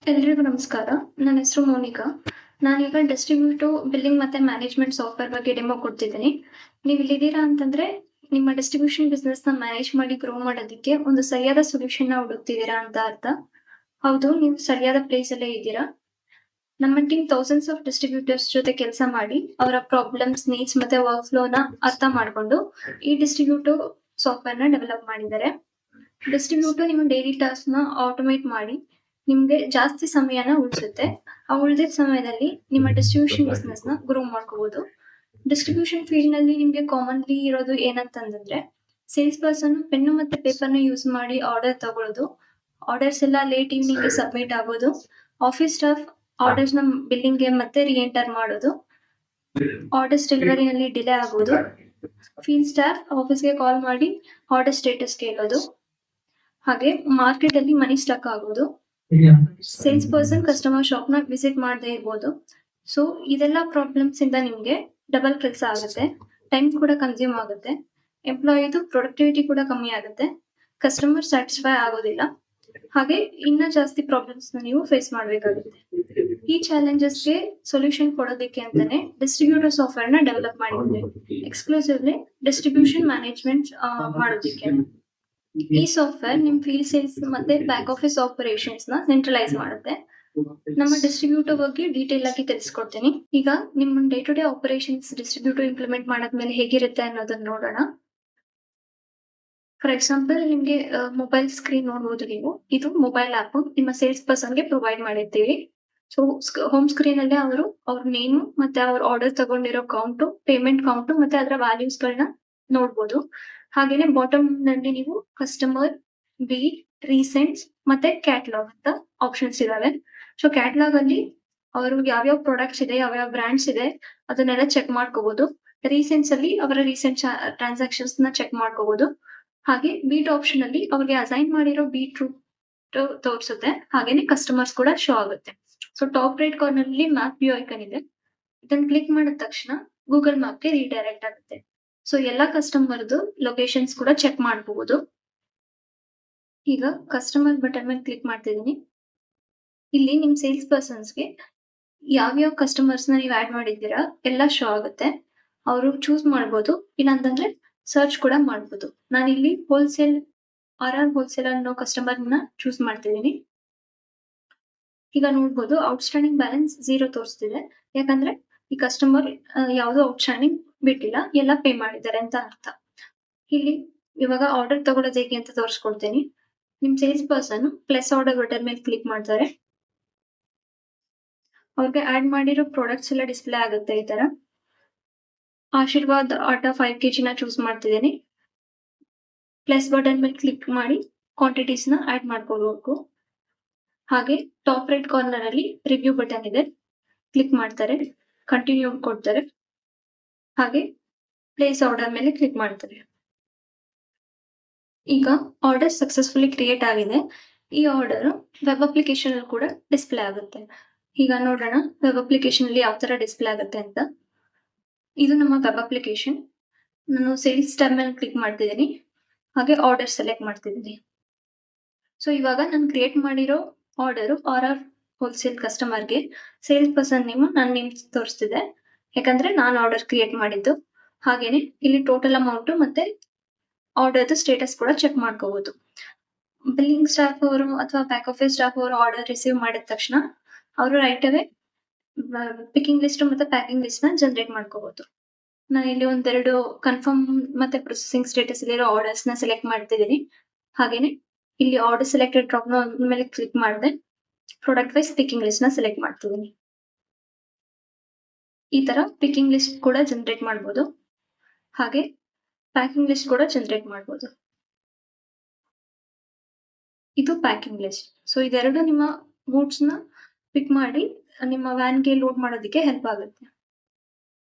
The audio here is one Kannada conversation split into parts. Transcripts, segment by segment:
ಎಲ್ರಿಗೂ ನಮಸ್ಕಾರ. ನನ್ನ ಹೆಸರು ಮೋನಿಕಾ. ನಾನೀಗ ಡಿಸ್ಟ್ರಿಬ್ಯೂಟಿವ್ ಬಿಲ್ಲಿಂಗ್ ಮತ್ತೆ ಮ್ಯಾನೇಜ್ಮೆಂಟ್ ಸಾಫ್ಟ್‌ವೇರ್ ಬಗ್ಗೆ ಡೆಮೋ ಕೊಡ್ತಿದ್ದೀನಿ. ನೀವು ಇಲ್ಲಿದ್ದೀರಾ ಅಂತಂದ್ರೆ, ನಿಮ್ಮ ಡಿಸ್ಟ್ರಿಬ್ಯೂಷನ್ ಬಿಸ್ನೆಸ್‌ನ ಮ್ಯಾನೇಜ್ ಮಾಡಿ ಗ್ರೋ ಮಾಡೋದಕ್ಕೆ ಒಂದು ಸರಿಯಾದ ಸೊಲ್ಯೂಷನ್‌ನ ಹುಡುಕ್ತಿದ್ದೀರಾ ಅಂತ ಅರ್ಥ. ಹೌದು, ನೀವು ಸರಿಯಾದ ಪ್ಲೇಸಲ್ಲೇ ಇದ್ದೀರಾ. ನಮ್ಮ ಟೀಮ್ ಥೌಸಂಡ್ಸ್ ಆಫ್ ಡಿಸ್ಟ್ರಿಬ್ಯೂಟರ್ಸ್ ಜೊತೆ ಕೆಲಸ ಮಾಡಿ, ಅವರ ಪ್ರಾಬ್ಲಮ್ಸ್, ನೀಡ್ಸ್ ಮತ್ತೆ ವರ್ಕ್ ಫ್ಲೋನ ಅರ್ಥ ಮಾಡ್ಕೊಂಡು, ಈ ಡಿಸ್ಟ್ರಿಬ್ಯೂಟಿವ್ ಸಾಫ್ಟ್‌ವೇರ್‌ನ ಡೆವಲಪ್ ಮಾಡಿದ್ದಾರೆ. ಡಿಸ್ಟ್ರಿಬ್ಯೂಟರ್ ನಿಮ್ಮ ಡೈಲಿ ಟಾಸ್ಕ್‌ನ ಆಟೋಮೇಟ್ ಮಾಡಿ, ನಿಮ್ಗೆ ಜಾಸ್ತಿ ಸಮಯನ ಉಳಿಸುತ್ತೆ. ಆ ಉಳ್ದಿದ್ ಸಮಯದಲ್ಲಿ ನಿಮ್ಮ ಡಿಸ್ಟ್ರಿಬ್ಯೂಷನ್ ಬಿಸ್ನೆಸ್‌ನ ಗ್ರೋ ಮಾಡ್ಕೋಬಹುದು. ಡಿಸ್ಟ್ರಿಬ್ಯೂಷನ್ ಫೀಲ್ಡ್‌ನಲ್ಲಿ ನಿಮ್ಗೆ ಕಾಮನ್ಲಿ ಇರೋದು ಏನಂತಂದ್ರೆ, ಸೇಲ್ಸ್ ಪರ್ಸನ್ ಪೆನ್ನು ಮತ್ತೆ ಪೇಪರ್‌ನ ಯೂಸ್ ಮಾಡಿ ಆರ್ಡರ್ ತಗೊಳ್ಳೋದು, ಆರ್ಡರ್ಸ್ ಎಲ್ಲ ಲೇಟ್ ಈವ್ನಿಂಗ್‌ಗೆ ಸಬ್ಮಿಟ್ ಆಗೋದು, ಆಫೀಸ್ ಸ್ಟಾಫ್ ಆರ್ಡರ್ಸ್‌ನ ಬಿಲ್ಲಿಂಗ್‌ಗೆ ಮತ್ತೆ ರೀಎಂಟರ್ ಮಾಡೋದು, ಆರ್ಡರ್ಸ್ ಡೆಲಿವರಿನಲ್ಲಿ ಡಿಲೇ ಆಗೋದು, ಫೀಲ್ಡ್ ಸ್ಟಾಫ್ ಆಫೀಸ್‌ಗೆ ಕಾಲ್ ಮಾಡಿ ಆರ್ಡರ್ ಸ್ಟೇಟಸ್ ಕೇಳೋದು, ಹಾಗೆ ಮಾರ್ಕೆಟಲ್ಲಿ ಮನಿ ಸ್ಟಕ್ ಆಗೋದು, ಸೇಲ್ಸ್ ಪರ್ಸನ್ ಕಸ್ಟಮರ್ ಶಾಪ್‌ನ ವಿಸಿಟ್ ಮಾಡದೇ ಇರ್ಬೋದು. ಸೊ ಇದೆಲ್ಲ ಪ್ರಾಬ್ಲಮ್ಸ್ ಇಂದ ನಿಮ್ಗೆ ಡಬಲ್ ಕೆಲಸ ಆಗುತ್ತೆ, ಟೈಮ್ ಕೂಡ ಕನ್ಸ್ಯೂಮ್ ಆಗುತ್ತೆ, ಎಂಪ್ಲಾಯಿದು ಪ್ರೊಡಕ್ಟಿವಿಟಿ ಕೂಡ ಕಮ್ಮಿ ಆಗುತ್ತೆ, ಕಸ್ಟಮರ್ ಸ್ಯಾಟಿಸ್ಫೈ ಆಗೋದಿಲ್ಲ, ಹಾಗೆ ಇನ್ನ ಜಾಸ್ತಿ ಪ್ರಾಬ್ಲಮ್ಸ್‌ನ ನೀವು ಫೇಸ್ ಮಾಡ್ಬೇಕಾಗುತ್ತೆ. ಈ ಚಾಲೆಂಜಸ್‌ಗೆ ಸೊಲ್ಯೂಷನ್ ಕೊಡೋದಕ್ಕೆ ಅಂತಾನೆ ಡಿಸ್ಟ್ರಿಬ್ಯೂಟರ್ ಸಾಫ್ಟ್‌ವೇರ್‌ನ ಡೆವಲಪ್ ಮಾಡಿದ್ದಾರೆ. ಎಕ್ಸ್ಕ್ಲೂಸಿವ್ಲಿ ಡಿಸ್ಟ್ರಿಬ್ಯೂಷನ್ ಮ್ಯಾನೇಜ್ಮೆಂಟ್ ಮಾಡೋದಿಕ್ಕೆ. ಈ ಸಾಫ್ಟ್‌ವೇರ್ ನಿಮ್ ಫೀಲ್ಡ್ ಸೇಲ್ಸ್ ಮತ್ತೆ ಬ್ಯಾಕ್ ಆಫೀಸ್ ಆಪರೇಷನ್ಸ್‌ನ ಸೆಂಟ್ರಲೈಸ್ ಮಾಡುತ್ತೆ. ನಮ್ಮ ಡಿಸ್ಟ್ರಿಬ್ಯೂಟರ್ ಬಗ್ಗೆ ಡೀಟೇಲ್ ಆಗಿ ತಿಳಿಸ್ಕೊಡ್ತೀನಿ. ಈಗ ನಿಮ್ಮ day to day operations distributor implement ಮಾಡಾದ್ಮೇಲೆ ಹೇಗಿರುತ್ತೆ ಅನ್ನೋದನ್ನ ನೋಡೋಣ. ಫಾರ್ ಎಕ್ಸಾಂಪಲ್ ನಿಮ್ಗೆ ಮೊಬೈಲ್ ಸ್ಕ್ರೀನ್ ನೋಡ್ಬೋದು ನೀವು. ಇದು ಮೊಬೈಲ್ ಆಪ್ ನಿಮ್ಮ ಸೇಲ್ಸ್ ಪರ್ಸನ್‌ಗೆ ಪ್ರೊವೈಡ್ ಮಾಡಿರ್ತೀವಿ. ಸೊ ಹೋಮ್ ಸ್ಕ್ರೀನ್ ಅಲ್ಲೇ ಅವರು ಅವ್ರ ನೇಮು ಮತ್ತೆ ಅವ್ರ ಆರ್ಡರ್ ತಗೊಂಡಿರೋ ಕೌಂಟು, ಪೇಮೆಂಟ್ ಕೌಂಟು ಮತ್ತೆ ಅದರ ವ್ಯಾಲ್ಯೂಸ್‌ಗಳನ್ನ ನೋಡ್ಬೋದು. ಹಾಗೇನೆ ಬಾಟಮ್ ನಲ್ಲಿ ನೀವು ಕಸ್ಟಮರ್, ಬೀಟ್, ರೀಸೆಂಟ್ಸ್ ಮತ್ತೆ ಕ್ಯಾಟಲಾಗ್ ಅಂತ ಆಪ್ಷನ್ಸ್ ಇದಾವೆ. ಸೊ ಕ್ಯಾಟಲಾಗ್ ಅಲ್ಲಿ ಅವರು ಯಾವ್ಯಾವ ಪ್ರಾಡಕ್ಟ್ಸ್ ಇದೆ, ಯಾವ್ಯಾವ ಬ್ರಾಂಡ್ಸ್ ಇದೆ ಅದನ್ನೆಲ್ಲ ಚೆಕ್ ಮಾಡ್ಕೋಬಹುದು. ರೀಸೆಂಟ್ಸ್ ಅಲ್ಲಿ ಅವರ ರೀಸೆಂಟ್ ಟ್ರಾನ್ಸಾಕ್ಷನ್ಸ್ ನ ಚೆಕ್ ಮಾಡ್ಕೋಬಹುದು. ಹಾಗೆ ಬೀಟ್ ಆಪ್ಷನ್ ಅಲ್ಲಿ ಅವ್ರಿಗೆ ಅಸೈನ್ ಮಾಡಿರೋ ಬೀಟ್ ರೂಟ್ ತೋರಿಸುತ್ತೆ. ಹಾಗೇನೆ ಕಸ್ಟಮರ್ಸ್ ಕೂಡ ಶೋ ಆಗುತ್ತೆ. ಸೊ ಟಾಪ್ ರೈಟ್ ಕಾರ್ನರ್ ಅಲ್ಲಿ ಮ್ಯಾಪ್ ವ್ಯೂ ಐಕಾನ್ ಇದೆ. ಇದನ್ನ ಕ್ಲಿಕ್ ಮಾಡಿದ ತಕ್ಷಣ ಗೂಗಲ್ ಮ್ಯಾಪ್‌ಗೆ ರೀಡೈರೆಕ್ಟ್ ಆಗುತ್ತೆ. ಸೊ ಎಲ್ಲಾ ಕಸ್ಟಮರ್‌ದು ಲೊಕೇಶನ್ಸ್ ಕೂಡ ಚೆಕ್ ಮಾಡಬಹುದು. ಈಗ ಕಸ್ಟಮರ್ ಬಟನ್ ಮೇಲೆ ಕ್ಲಿಕ್ ಮಾಡ್ತಿದ್ದೀನಿ. ಇಲ್ಲಿ ನಿಮ್ ಸೇಲ್ಸ್ ಪರ್ಸನ್ಸ್‌ಗೆ ಯಾವ್ಯಾವ ಕಸ್ಟಮರ್ಸ್‌ನ ನೀವು ಆಡ್ ಮಾಡಿದ್ದೀರಾ ಎಲ್ಲ ಶೋ ಆಗುತ್ತೆ. ಅವರು ಚೂಸ್ ಮಾಡ್ಬೋದು. ಇಲ್ಲಾಂತಂದ್ರೆ ಸರ್ಚ್ ಕೂಡ ಮಾಡ್ಬೋದು. ನಾನಿಲ್ಲಿ ಹೋಲ್‌ಸೇಲ್ ಹೋಲ್‌ಸೇಲ್ ಅನ್ನೋ ಕಸ್ಟಮರ್‌ನ ಚೂಸ್ ಮಾಡ್ತಿದ್ದೀನಿ. ಈಗ ನೋಡ್ಬೋದು ಔಟ್‌ಸ್ಟ್ಯಾಂಡಿಂಗ್ ಬ್ಯಾಲೆನ್ಸ್ 0 ತೋರಿಸ್ತಿದೆ. ಯಾಕಂದ್ರೆ ಈ ಕಸ್ಟಮರ್ ಯಾವ್ದು ಔಟ್‌ಸ್ಟ್ಯಾಂಡಿಂಗ್ ಬಿಟ್ಟಿಲ್ಲ. ಎಲ್ಲ ಪೇ ಮಾಡಿದ್ದಾರೆ ಅಂತ ಅರ್ಥ. ಇಲ್ಲಿ ಇವಾಗ ಆರ್ಡರ್ ತಗೊಳ್ಳೋದು ಹೇಗೆ ಅಂತ ತೋರಿಸ್ಕೊಡ್ತೀನಿ. ನಿಮ್ sales person plus order button ಮೇಲೆ ಕ್ಲಿಕ್ ಮಾಡ್ತಾರೆ. ಅವ್ರಿಗೆ ಆಡ್ ಮಾಡಿರೋ ಪ್ರಾಡಕ್ಟ್ಸ್ ಎಲ್ಲ ಡಿಸ್‌ಪ್ಲೇ ಆಗುತ್ತೆ ಈ ತರ. ಆಶೀರ್ವಾದ್ ಆಟಾ 5 ಕೆಜಿನ ಚೂಸ್ ಮಾಡ್ತಿದ್ದೀನಿ. ಪ್ಲಸ್ ಬಟನ್ ಮೇಲೆ ಕ್ಲಿಕ್ ಮಾಡಿ ಕ್ವಾಂಟಿಟೀಸ್‌ನ ಆಡ್ ಮಾಡ್ಕೋಬೇಕು. ಹಾಗೆ ಟಾಪ್ ರೈಟ್ ಕಾರ್ನರ್ ಅಲ್ಲಿ ರಿವ್ಯೂ ಬಟನ್ ಇದೆ. ಕ್ಲಿಕ್ ಮಾಡ್ತಾರೆ. ಕಂಟಿನ್ಯೂ ಕೊಡ್ತಾರೆ. ಹಾಗೆ ಪ್ಲೇಸ್ ಆರ್ಡರ್ ಮೇಲೆ ಕ್ಲಿಕ್ ಮಾಡ್ತಾರೆ. ಈಗ ಆರ್ಡರ್ ಸಕ್ಸಸ್ಫುಲಿ ಕ್ರಿಯೇಟ್ ಆಗಿದೆ. ಈ ಆರ್ಡರ್ ವೆಬ್ ಅಪ್ಲಿಕೇಶನ್ ಅಲ್ಲಿ ಕೂಡ ಡಿಸ್‌ಪ್ಲೇ ಆಗುತ್ತೆ. ಈಗ ನೋಡೋಣ ವೆಬ್ ಅಪ್ಲಿಕೇಶನ್ ಅಲ್ಲಿ ಯಾವ ತರ ಡಿಸ್‌ಪ್ಲೇ ಆಗುತ್ತೆ ಅಂತ. ಇದು ನಮ್ಮ ವೆಬ್ ಅಪ್ಲಿಕೇಶನ್. ನಾನು ಸೇಲ್ಸ್ ಟ್ಯಾಬ್ ಮೇಲೆ ಕ್ಲಿಕ್ ಮಾಡ್ತಿದ್ದೀನಿ. ಹಾಗೆ ಆರ್ಡರ್ ಸೆಲೆಕ್ಟ್ ಮಾಡ್ತಿದ್ದೀನಿ. ಸೊ ಇವಾಗ ನಾನು ಕ್ರಿಯೇಟ್ ಮಾಡಿರೋ ಆರ್ಡರ್ ಹೋಲ್‌ಸೇಲ್ ಕಸ್ಟಮರ್‌ಗೆ ಸೇಲ್ಸ್ ಪರ್ಸನ್ ನನ್ನ ನೇಮ್ ತೋರಿಸ್ತಿದೆ. ಯಾಕಂದ್ರೆ ನಾನು ಆರ್ಡರ್ ಕ್ರಿಯೇಟ್ ಮಾಡಿದ್ದು. ಹಾಗೇನೆ ಇಲ್ಲಿ ಟೋಟಲ್ ಅಮೌಂಟ್ ಮತ್ತೆ ಆರ್ಡರ್‌ದು ಸ್ಟೇಟಸ್ ಕೂಡ ಚೆಕ್ ಮಾಡ್ಕೋಬಹುದು. ಬಿಲ್ಲಿಂಗ್ ಸ್ಟಾಫ್ ಅವರು ಅಥವಾ ಬ್ಯಾಕ್ ಆಫೀಸ್ ಸ್ಟಾಫ್ ಅವರು ಆರ್ಡರ್ ರಿಸೀವ್ ಮಾಡಿದ ತಕ್ಷಣ ಅವರು ರೈಟ್ ಅವೇ ಪಿಕಿಂಗ್ ಲಿಸ್ಟ್ ಮತ್ತೆ ಪ್ಯಾಕಿಂಗ್ ಲಿಸ್ಟ್ ನ ಜನರೇಟ್ ಮಾಡ್ಕೋಬಹುದು. ನಾನು ಇಲ್ಲಿ ಒಂದೆರಡು ಕನ್ಫರ್ಮ್ ಮತ್ತೆ ಪ್ರೊಸೆಸಿಂಗ್ ಸ್ಟೇಟಸ್ ಇರೋ ಆರ್ಡರ್ಸ್ ನ ಸೆಲೆಕ್ಟ್ ಮಾಡ್ತಿದ್ದೀನಿ. ಹಾಗೇನೆ ಇಲ್ಲಿ ಆರ್ಡರ್ ಸೆಲೆಕ್ಟೆಡ್ ಡ್ರಾಪ್ ಮೇಲೆ ಕ್ಲಿಕ್ ಮಾಡಿದೆ. ಪ್ರಾಡಕ್ಟ್ ವೈಸ್ ಪಿಕಿಂಗ್ ಲಿಸ್ಟ್ ನ ಸೆಲೆಕ್ಟ್ ಮಾಡ್ತಿದ್ದೀನಿ. ಈ ತರ ಪಿಕಿಂಗ್ ಲಿಸ್ಟ್ ಕೂಡ ಜನರೇಟ್ ಮಾಡಬಹುದು. ಹಾಗೆ ಪ್ಯಾಕಿಂಗ್ ಲಿಸ್ಟ್ ಕೂಡ ಜನರೇಟ್ ಮಾಡಬಹುದು. ಇದು ಪ್ಯಾಕಿಂಗ್ ಲಿಸ್ಟ್. ಸೊ ಇದೆರಡು ನಿಮ್ಮ ಗೂಡ್ಸ್ ನ ಪಿಕ್ ಮಾಡಿ ನಿಮ್ಮ ವ್ಯಾನ್‌ಗೆ ಲೋಡ್ ಮಾಡೋದಕ್ಕೆ ಹೆಲ್ಪ್ ಆಗುತ್ತೆ.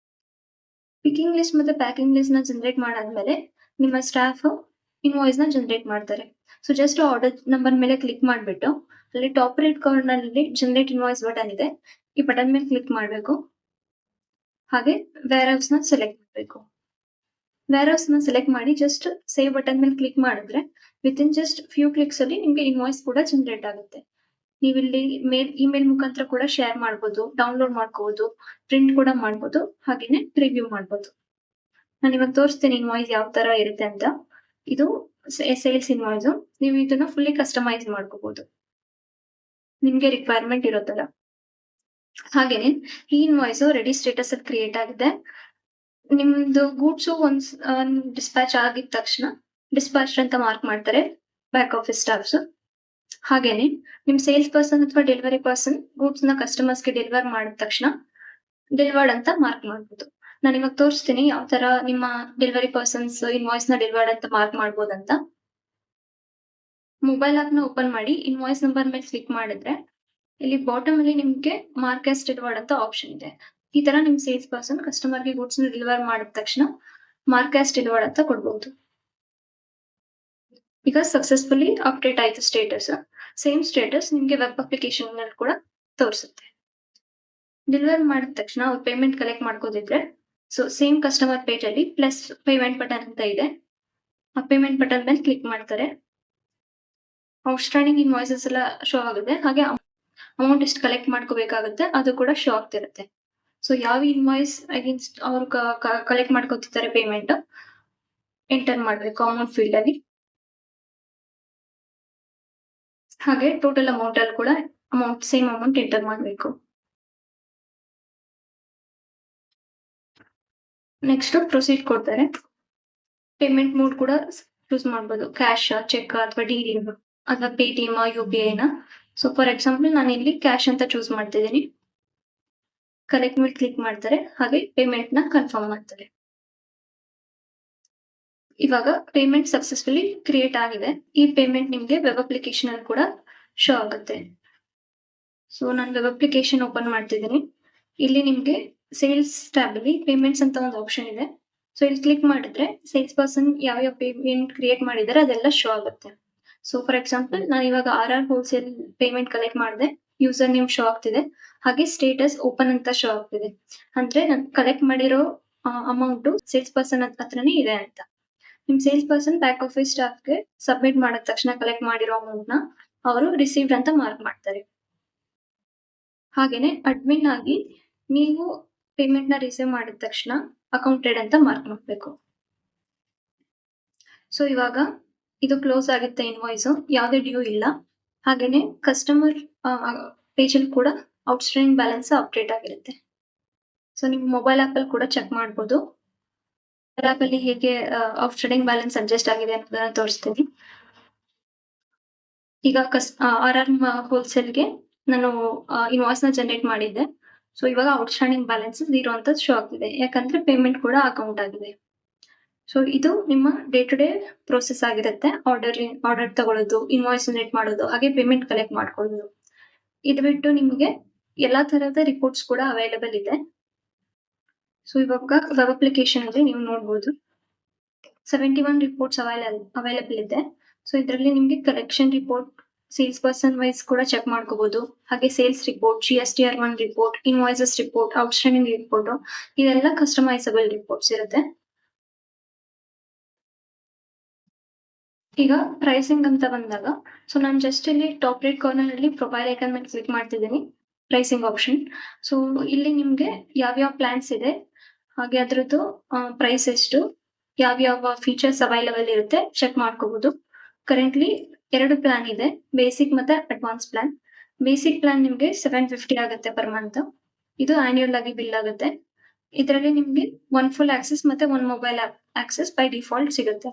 ಪಿಕಿಂಗ್ ಲಿಸ್ಟ್ ಮತ್ತೆ ಪ್ಯಾಕಿಂಗ್ ಲಿಸ್ಟ್ ನ ಜನರೇಟ್ ಮಾಡಾದ್ಮೇಲೆ ನಿಮ್ಮ ಸ್ಟಾಫ್ ಇನ್ವಾಯ್ಸ್ ನ ಜನರೇಟ್ ಮಾಡ್ತಾರೆ. ಸೊ ಜಸ್ಟ್ ಆರ್ಡರ್ ನಂಬರ್ ಮೇಲೆ ಕ್ಲಿಕ್ ಮಾಡ್ಬಿಟ್ಟು ಅಲ್ಲಿ ಟಾಪ್ ರೈಟ್ ಕಾರ್ನರ್ ಅಲ್ಲಿ ಜನರೇಟ್ ಇನ್ವಾಯ್ಸ್ ಬಟನ್ ಇದೆ. ಈ ಬಟನ್ ಮೇಲೆ ಕ್ಲಿಕ್ ಮಾಡಬೇಕು. ಹಾಗೆ ವೇರ್ ಹೌಸ್ ನ ಸೆಲೆಕ್ಟ್ ಮಾಡಬೇಕು. ವೇರ್ ಹೌಸ್ ನ ಸೆಲೆಕ್ಟ್ ಮಾಡಿ ಜಸ್ಟ್ ಸೇವ್ ಬಟನ್ ಮೇಲೆ ಕ್ಲಿಕ್ ಮಾಡಿದ್ರೆ ವಿತಿನ್ ಜಸ್ಟ್ ಫ್ಯೂ ಕ್ಲಿಕ್ಸ್ ಅಲ್ಲಿ ನಿಮಗೆ ಇನ್ವಾಯ್ಸ್ ಕೂಡ ಜನರೇಟ್ ಆಗುತ್ತೆ. ನೀವಿಲ್ಲಿ ಇಮೇಲ್ ಮುಖಾಂತರ ಕೂಡ ಶೇರ್ ಮಾಡ್ಬೋದು, ಡೌನ್ಲೋಡ್ ಮಾಡ್ಕೋಬಹುದು, ಪ್ರಿಂಟ್ ಕೂಡ ಮಾಡ್ಬೋದು, ಹಾಗೇನೆ ಪ್ರಿವ್ಯೂ ಮಾಡ್ಬೋದು. ನಾನು ಇವಾಗ ತೋರಿಸ್ತೀನಿ ಇನ್ವಾಯ್ಸ್ ಯಾವ ತರ ಇರುತ್ತೆ ಅಂತ. ಇದು ಸೇಲ್ಸ್ ಇನ್ವಾಯ್ಸ್. ನೀವು ಇದನ್ನ ಫುಲ್ಲಿ ಕಸ್ಟಮೈಸ್ ಮಾಡ್ಕೋಬಹುದು ನಿಮ್ಗೆ ರಿಕ್ವೈರ್ಮೆಂಟ್ ಇರೋ ತರ. ಹಾಗೇನೆ ಈ ಇನ್ವಾಯ್ಸ್ ರೆಡಿ ಸ್ಟೇಟಸ್ ಅಲ್ಲಿ ಕ್ರಿಯೇಟ್ ಆಗಿದೆ. ನಿಮ್ದು ಗೂಡ್ಸ್ ಡಿಸ್ಪ್ಯಾಚ್ ಆಗಿದ ತಕ್ಷಣ ಡಿಸ್ಪ್ಯಾಚ್ ಅಂತ ಮಾರ್ಕ್ ಮಾಡ್ತಾರೆ ಬ್ಯಾಕ್ ಆಫೀಸ್ ಸ್ಟಾಫ್ಸ್. ಹಾಗೇನೆ ನಿಮ್ ಸೇಲ್ಸ್ ಪರ್ಸನ್ ಅಥವಾ ಡೆಲಿವರಿ ಪರ್ಸನ್ ಗೂಡ್ಸ್ ನ ಕಸ್ಟಮರ್ಸ್ ಗೆ ಡೆಲಿವರ್ ಮಾಡಿದ ತಕ್ಷಣ ಡೆಲಿವರ್ಡ್ ಅಂತ ಮಾರ್ಕ್ ಮಾಡ್ಬೋದು. ನಾನು ಇವಾಗ ತೋರಿಸ್ತೀನಿ ಯಾವ ತರ ನಿಮ್ಮ ಡೆಲಿವರಿ ಪರ್ಸನ್ಸ್ ಇನ್ವಾಯ್ಸ್ ನ ಡೆಲಿವರ್ಡ್ ಅಂತ ಮಾರ್ಕ್ ಮಾಡ್ಬೋದಂತ. ಮೊಬೈಲ್ ಆಪ್ ನ ಓಪನ್ ಮಾಡಿ ಇನ್ವಾಯ್ಸ್ ನಂಬರ್ ಮೇಲೆ ಕ್ಲಿಕ್ ಮಾಡಿದ್ರೆ ಇಲ್ಲಿ ಬಾಟಮ್ ಅಲ್ಲಿ ನಿಮ್ಗೆ ಮಾರ್ಕ್ ಆಸ್ ಡೆಲಿವರ್ಡ್ ಅಂತ ಆಪ್ಷನ್ ಇದೆ. ಈ ತರ ನಿಮ್ ಸೇಲ್ಸ್ ಪರ್ಸನ್ ಕಸ್ಟಮರ್ ಗೆ ಗೂಡ್ಸ್ ನ ಡೆಲಿವರ್ ಮಾಡಿದ ತಕ್ಷಣ ಮಾರ್ಕ್ ಆಸ್ ಡೆಲಿವರ್ಡ್ ಅಂತ ಕೊಡ್ಬಹುದು. ಈಗ ಸಕ್ಸಸ್ಫುಲಿ ಅಪ್ಡೇಟ್ ಆಯ್ತು ಸ್ಟೇಟಸ್. ಸೇಮ್ ಸ್ಟೇಟಸ್ ನಿಮ್ಗೆ ವೆಬ್ ಅಪ್ಲಿಕೇಶನ್ ನಲ್ಲಿ ಕೂಡ ತೋರಿಸುತ್ತೆ. ಡೆಲಿವರ್ ಮಾಡಿದ ತಕ್ಷಣ ಅವ್ರು payment collect ಮಾಡ್ಕೋದಿದ್ರೆ same customer page ಅಲ್ಲಿ ಪ್ಲಸ್ ಪೇಮೆಂಟ್ ಬಟನ್ ಅಂತ ಇದೆ. ಆ ಪೇಮೆಂಟ್ ಬಟನ್ ಮೇಲೆ ಕ್ಲಿಕ್ ಮಾಡ್ತಾರೆ. ಔಟ್ಸ್ಟ್ಯಾಂಡಿಂಗ್ ಇನ್ವಾಯ್ಸಸ್ ಎಲ್ಲ ಶೋ ಆಗುತ್ತೆ. ಹಾಗೆ ಅಮೌಂಟ್ ಎಷ್ಟು ಕಲೆಕ್ಟ್ ಮಾಡ್ಕೋಬೇಕಾಗುತ್ತೆ ಅದು ಕೂಡ ಶೋ ಆಗ್ತಿರುತ್ತೆ. ಯಾವ ಇನ್ವಾಯ್ಸ್ ಅಗೇನ್ಸ್ಟ್ ಅವರು ಕಲೆಕ್ಟ್ ಮಾಡ್ಕೋತಿದ್ದಾರೆ ಪೇಮೆಂಟ್ ಎಂಟರ್ ಮಾಡ್ಬೇಕು ಅಮೌಂಟ್ ಫೀಲ್ಡ್ ಅಲ್ಲಿ. ಹಾಗೆ ಟೋಟಲ್ ಅಮೌಂಟ್ ಅಲ್ಲಿ ಕೂಡ ಸೇಮ್ ಅಮೌಂಟ್ ಎಂಟರ್ ಮಾಡ್ಬೇಕು. ನೆಕ್ಸ್ಟ್ ಪ್ರೊಸೀಡ್ ಕೊಡ್ತಾರೆ. ಪೇಮೆಂಟ್ ಮೋಡ್ ಕೂಡ ಚೂಸ್ ಮಾಡ್ಬೋದು, ಕ್ಯಾಶ್, ಚೆಕ್ ಅಥವಾ ಡಿಡಿ ಅಥವಾ ಪೇಟಿಎಂ, UPI ನ. ಫಾರ್ ಎಕ್ಸಾಂಪಲ್ ನಾನು ಇಲ್ಲಿ ಕ್ಯಾಶ್ ಅಂತ ಚೂಸ್ ಮಾಡ್ತಿದ್ದೀನಿ. ಕಲೆಕ್ಟ್ ಮೇಲೆ ಕ್ಲಿಕ್ ಮಾಡ್ತಾರೆ. ಹಾಗೆ ಪೇಮೆಂಟ್ ನ ಕನ್ಫರ್ಮ್ ಮಾಡ್ತಾರೆ. ಇವಾಗ ಪೇಮೆಂಟ್ ಸಕ್ಸಸ್ಫುಲಿ ಕ್ರಿಯೇಟ್ ಆಗಿದೆ. ಈ ಪೇಮೆಂಟ್ ನಿಮ್ಗೆ ವೆಬ್ ಅಪ್ಲಿಕೇಶನ್ ಅಲ್ಲಿ ಕೂಡ ಶೋ ಆಗುತ್ತೆ. ನಾನು ವೆಬ್ ಅಪ್ಲಿಕೇಶನ್ ಓಪನ್ ಮಾಡ್ತಿದ್ದೀನಿ. ಇಲ್ಲಿ ನಿಮ್ಗೆ ಸೇಲ್ಸ್ ಟ್ಯಾಬ್ ಅಲ್ಲಿ ಪೇಮೆಂಟ್ಸ್ ಅಂತ ಒಂದು ಆಪ್ಷನ್ ಇದೆ. ಇಲ್ಲಿ ಕ್ಲಿಕ್ ಮಾಡಿದ್ರೆ ಸೇಲ್ಸ್ ಪರ್ಸನ್ ಯಾವ ಪೇಮೆಂಟ್ ಕ್ರಿಯೇಟ್ ಮಾಡಿದಾರೆ ಅದೆಲ್ಲ ಶೋ ಆಗುತ್ತೆ. ಫಾರ್ ಎಕ್ಸಾಂಪಲ್ ನಾನು ಇವಾಗ RR ಹೋಲ್ಸೇಲ್ ಪೇಮೆಂಟ್ ಕಲೆಕ್ಟ್ ಮಾಡಿದೆ. ಯೂಸರ್ ನೇಮ್ ಶೋ ಆಗ್ತಿದೆ. ಹಾಗೆ ಸ್ಟೇಟಸ್ ಓಪನ್ ಅಂತ ಶೋ ಆಗ್ತಿದೆ. ಅಂದ್ರೆ ನಾನು ಕಲೆಕ್ಟ್ ಮಾಡಿರೋ ಅಮೌಂಟ್ ಸೇಲ್ಸ್ ಪರ್ಸನ್ ಹತ್ರನೇ ಇದೆ ಅಂತ. ನಿಮ್ sales person back office staff ಗೆ ಸಬ್ಮಿಟ್ ಮಾಡಿದ ತಕ್ಷಣ ಕಲೆಕ್ಟ್ ಮಾಡಿರೋ ಅಮೌಂಟ್ ನ ಅವರು ರಿಸೀವ್ಡ್ ಅಂತ ಮಾರ್ಕ್ ಮಾಡ್ತಾರೆ. ಹಾಗೇನೆ ಅಡ್ಮಿನ್ ಆಗಿ ನೀವು ಪೇಮೆಂಟ್ ನ ರಿಸೀವ್ ಮಾಡಿದ ತಕ್ಷಣ ಅಕೌಂಟೆಡ್ ಅಂತ ಮಾರ್ಕ್ ಮಾಡಬೇಕು. ಇವಾಗ ಇದು ಕ್ಲೋಸ್ ಆಗುತ್ತೆ ಇನ್ವಾಯ್ಸ್, ಯಾವುದೇ ಡ್ಯೂ ಇಲ್ಲ. ಹಾಗೇನೆ ಕಸ್ಟಮರ್ ಪೇಜ್ ಅಲ್ಲಿ ಕೂಡ ಔಟ್ಸ್ಟ್ಯಾಂಡಿಂಗ್ ಬ್ಯಾಲೆನ್ಸ್ ಅಪ್ಡೇಟ್ ಆಗಿರುತ್ತೆ. ನಿಮ್ ಮೊಬೈಲ್ ಆಪ್ ಅಲ್ಲಿ ಕೂಡ ಚೆಕ್ ಮಾಡಬಹುದು. ಆಪ್ ಅಲ್ಲಿ ಹೇಗೆ ಔಟ್ಸ್ಟ್ಯಾಂಡಿಂಗ್ ಬ್ಯಾಲೆನ್ಸ್ ಅಡ್ಜಸ್ಟ್ ಆಗಿದೆ ಅನ್ನೋದನ್ನ ತೋರಿಸ್ತೀನಿ. ಈಗ RR ಹೋಲ್ಸೇಲ್ಗೆ ನಾನು ಇನ್ವಾಯ್ಸ್ ನ ಜನರೇಟ್ ಮಾಡಿದ್ದೆ. ಇವಾಗ ಔಟ್ಸ್ಟ್ಯಾಂಡಿಂಗ್ ಬ್ಯಾಲೆನ್ಸ್ 0 ಅಂತ ಶೋ ಆಗ್ತಿದೆ, ಯಾಕಂದ್ರೆ ಪೇಮೆಂಟ್ ಕೂಡ ಅಕೌಂಟ್ ಆಗಿದೆ. ಇದು ನಿಮ್ಮ ಡೇ ಟು ಡೇ ಪ್ರೋಸೆಸ್ ಆಗಿರುತ್ತೆ. ಆರ್ಡರ್ ತಗೊಳ್ಳೋದು, ಇನ್ವಾಯ್ಸ್ ಜನರೇಟ್ ಮಾಡೋದು, ಹಾಗೆ ಪೇಮೆಂಟ್ ಕಲೆಕ್ಟ್ ಮಾಡ್ಕೊಳ್ಳೋದು. ಇದು ಬಿಟ್ಟು ನಿಮಗೆ ಎಲ್ಲಾ ತರಹದ ರಿಪೋರ್ಟ್ಸ್ ಕೂಡ ಅವೈಲೇಬಲ್ ಇದೆ. ಇವಾಗ ವೆಬ್ ಅಪ್ಲಿಕೇಶನ್ ಅಲ್ಲಿ ನೀವು ನೋಡಬಹುದು 71 ರಿಪೋರ್ಟ್ಸ್ ಅವೈಲೇಬಲ್ ಇದೆ. ಇದರಲ್ಲಿ ನಿಮಗೆ collection report, sales person wise ಕೂಡ ಚೆಕ್ ಮಾಡ್ಕೋಬಹುದು. ಹಾಗೆ sales report, GSTR1 report, invoices report, outstanding report, ಇದೆಲ್ಲ ಕಸ್ಟಮೈಸಬಲ್ ರಿಪೋರ್ಟ್ಸ್ ಇರುತ್ತೆ. ಈಗ ಪ್ರೈಸಿಂಗ್ ಅಂತ ಬಂದಾಗ ನಾನು ಜಸ್ಟ್ ಇಲ್ಲಿ ಟಾಪ್ ರೈಟ್ ಕಾರ್ನರ್ ಅಲ್ಲಿ ಪ್ರೊಫೈಲ್ ಐಕಾನ್ ಮೇಲೆ ಕ್ಲಿಕ್ ಮಾಡ್ತಿದ್ದೀನಿ. Pricing option. ಇಲ್ಲಿ ನಿಮ್ಗೆ ಯಾವ್ಯಾವ ಪ್ಲಾನ್ಸ್ ಇದೆ, ಹಾಗೆ ಅದ್ರದ್ದು ಪ್ರೈಸ್ ಎಷ್ಟು, ಯಾವ್ಯಾವ ಫೀಚರ್ಸ್ ಅವೈಲೇಬಲ್ ಇರುತ್ತೆ ಚೆಕ್ ಮಾಡ್ಕೋಬಹುದು. ಕರೆಂಟ್ಲಿ 2 ಪ್ಲಾನ್ ಇದೆ, ಬೇಸಿಕ್ ಮತ್ತೆ ಅಡ್ವಾನ್ಸ್ ಪ್ಲಾನ್. ಬೇಸಿಕ್ ಪ್ಲಾನ್ ನಿಮ್ಗೆ 750 ಆಗುತ್ತೆ ಪರ್ ಮಂತ್. ಇದು ಆನ್ಯುವಲ್ ಆಗಿ ಬಿಲ್ ಆಗುತ್ತೆ. ಇದರಲ್ಲಿ ನಿಮ್ಗೆ 1 ಫುಲ್ ಆಕ್ಸೆಸ್ ಮತ್ತೆ 1 ಮೊಬೈಲ್ ಆಕ್ಸೆಸ್ ಬೈ ಡಿಫಾಲ್ಟ್ ಸಿಗುತ್ತೆ.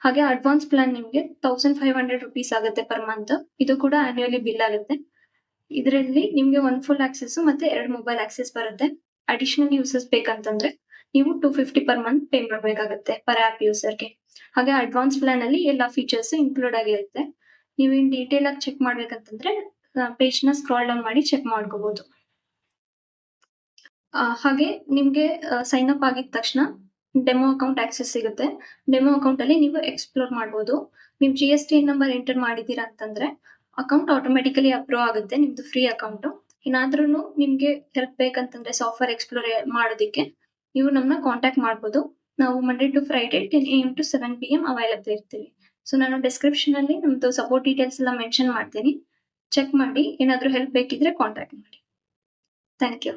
ಹಾಗೆ ಅಡ್ವಾನ್ಸ್ ಪ್ಲಾನ್ ನಿಮ್ಗೆ 1500 ರುಪೀಸ್ ಆಗುತ್ತೆ ಪರ್ ಮಂತ್. ಇದು ಕೂಡ ಆನ್ಯುವಲಿ ಬಿಲ್ ಆಗುತ್ತೆ. ಇದರಲ್ಲಿ ನಿಮ್ಗೆ 1 ಫುಲ್ ಆಕ್ಸೆಸ್ ಮತ್ತೆ 2 ಮೊಬೈಲ್ ಆಕ್ಸೆಸ್ ಬರುತ್ತೆ. ಅಡಿಷನಲ್ ಯೂಸಸ್ ಬೇಕಂತಂದ್ರೆ ನೀವು 250 ಪರ್ ಮಂತ್ ಪೇ ಮಾಡಬೇಕಾಗುತ್ತೆ ಪರ್ ಆಪ್ ಯೂಸರ್ಗೆ. ಹಾಗೆ ಅಡ್ವಾನ್ಸ್ ಪ್ಲಾನ್ ಅಲ್ಲಿ ಎಲ್ಲಾ ಫೀಚರ್ಸ್ ಇನ್ಕ್ಲೂಡ್ ಆಗಿರುತ್ತೆ. ನೀವು ಇನ್ ಡೀಟೇಲ್ ಆಗಿ ಚೆಕ್ ಮಾಡ್ಬೇಕಂತಂದ್ರೆ ಪೇಜ್ ನ ಸ್ಕ್ರಾಲ್ ಡೌನ್ ಮಾಡಿ ಚೆಕ್ ಮಾಡ್ಕೋಬಹುದು. ಹಾಗೆ ನಿಮ್ಗೆ ಸೈನ್ ಅಪ್ ಆಗಿದ ತಕ್ಷಣ ಡೆಮೋ ಅಕೌಂಟ್ ಆಕ್ಸೆಸ್ ಸಿಗುತ್ತೆ. ಡೆಮೋ ಅಕೌಂಟ್ ಅಲ್ಲಿ ನೀವು ಎಕ್ಸ್ಪ್ಲೋರ್ ಮಾಡಬಹುದು. ನೀವು GST ನಂಬರ್ ಎಂಟರ್ ಮಾಡಿದೀರಾ ಅಂತಂದ್ರೆ ಅಕೌಂಟ್ ಆಟೋಮೆಟಿಕಲಿ ಅಪ್ರೂವ್ ಆಗುತ್ತೆ, ನಿಮ್ದು ಫ್ರೀ ಅಕೌಂಟ್. ಏನಾದ್ರೂ ನಿಮ್ಗೆ ಹೆಲ್ಪ್ ಬೇಕಂತಂದ್ರೆ ಸಾಫ್ಟ್ವೇರ್ ಎಕ್ಸ್ಪ್ಲೋರ್ ಮಾಡೋದಕ್ಕೆ ನೀವು ನಮ್ಮನ್ನ ಕಾಂಟ್ಯಾಕ್ಟ್ ಮಾಡಬಹುದು. ನಾವು Monday to Friday 10 AM to 7 PM available ಇರ್ತೀವಿ. ನಾನು ಡಿಸ್ಕ್ರಿಪ್ಷನ್ ಅಲ್ಲಿ ನಮ್ದು ಸಪೋರ್ಟ್ ಡೀಟೇಲ್ಸ್ ಎಲ್ಲ ಮೆನ್ಷನ್ ಮಾಡ್ತೀನಿ. ಚೆಕ್ ಮಾಡಿ ಏನಾದ್ರು ಹೆಲ್ಪ್ ಬೇಕಿದ್ರೆ ಕಾಂಟ್ಯಾಕ್ಟ್ ಮಾಡಿ. Thank you.